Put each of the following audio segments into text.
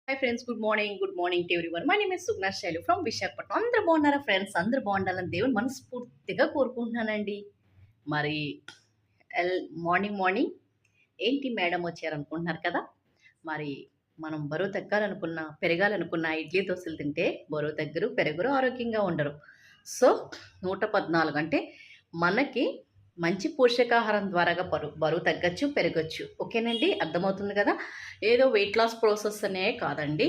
Hi friends, good morning to everyone. My name is Sugna Shailu from Visakhapatnam. అందరూ బాగున్నారా friends? అందరూ బాగుండాలని దేవుని మనస్ఫూర్తిగా కోరుకుంటున్నానండి. మరి ఎల్ మార్నింగ్ ఏంటి మేడం వచ్చారనుకుంటున్నారు కదా. మరి మనం బరువు తగ్గాలనుకున్నా, పెరగాలనుకున్నా ఇడ్లీ దోశలు తింటే బరువు తగ్గరు, పెరగరు, ఆరోగ్యంగా ఉండరు. సో 114 అంటే మనకి మంచి పోషకాహారం ద్వారాగా బరువు తగ్గచ్చు, పెరగచ్చు. ఓకేనండి, అర్థమవుతుంది కదా. ఏదో వెయిట్ లాస్ ప్రాసెస్ అనే కాదండి,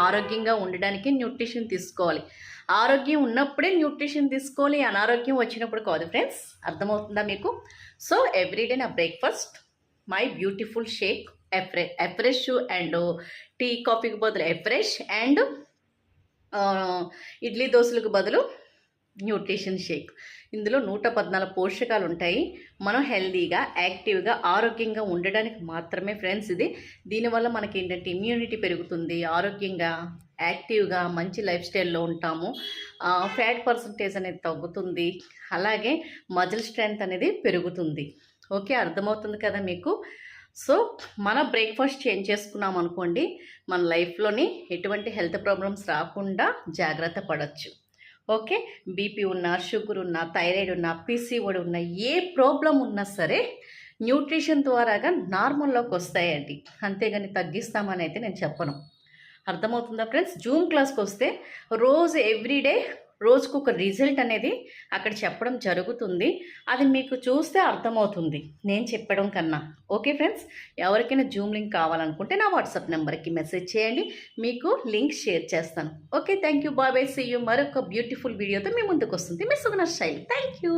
ఆరోగ్యంగా ఉండడానికి న్యూట్రిషన్ తీసుకోవాలి. ఆరోగ్యం ఉన్నప్పుడే న్యూట్రిషన్ తీసుకోవాలి, అనారోగ్యం వచ్చినప్పుడు కాదు ఫ్రెండ్స్. అర్థమవుతుందా మీకు? సో ఎవ్రీడే నా breakfast my beautiful shake afresh and tea కాఫీకి బదులు ఎఫ్రెష్ అండ్ ఇడ్లీ దోశలకు బదులు న్యూట్రిషన్ షేక్. ఇందులో 114 పోషకాలు ఉంటాయి. మనం హెల్దీగా, యాక్టివ్గా, ఆరోగ్యంగా ఉండడానికి మాత్రమే ఫ్రెండ్స్ ఇది. దీనివల్ల మనకి ఏంటంటే ఇమ్యూనిటీ పెరుగుతుంది, ఆరోగ్యంగా, యాక్టివ్గా, మంచి లైఫ్ స్టైల్లో ఉంటాము. ఫ్యాట్ పర్సంటేజ్ అనేది తగ్గుతుంది, అలాగే మజిల్ స్ట్రెంగ్త్ అనేది పెరుగుతుంది. ఓకే, అర్థమవుతుంది కదా మీకు. సో మన బ్రేక్ఫాస్ట్ చేంజ్ చేసుకున్నాం అనుకోండి, మన లైఫ్లోని ఎటువంటి హెల్త్ ప్రాబ్లమ్స్ రాకుండా జాగ్రత్త పడవచ్చు. ఓకే, బీపీ ఉన్నా, షుగర్ ఉన్నా, థైరాయిడ్ ఉన్నా, పీసీఓడి ఉన్నా, ఏ ప్రాబ్లం ఉన్నా సరే న్యూట్రిషన్ ద్వారాగా నార్మల్లోకి వస్తాయండి. అంతేగాని తగ్గిస్తామని అయితే నేను చెప్పను. అర్థమవుతుందా ఫ్రెండ్స్? జూమ్ క్లాస్కి వస్తే రోజు ఎవ్రీడే రోజుకు ఒక రిజల్ట్ అనేది అక్కడ చెప్పడం జరుగుతుంది. అది మీకు చూస్తే అర్థమవుతుంది నేను చెప్పడం కన్నా. ఓకే ఫ్రెండ్స్, ఎవరికైనా జూమ్ లింక్ కావాలనుకుంటే నా వాట్సాప్ నెంబర్కి మెసేజ్ చేయండి, మీకు లింక్ షేర్ చేస్తాను. Okay, thank you, bye bye, see you. మరొక బ్యూటిఫుల్ వీడియోతో మీ ముందుకు వస్తుంది మీ సుగుణ శైలి. Thank you.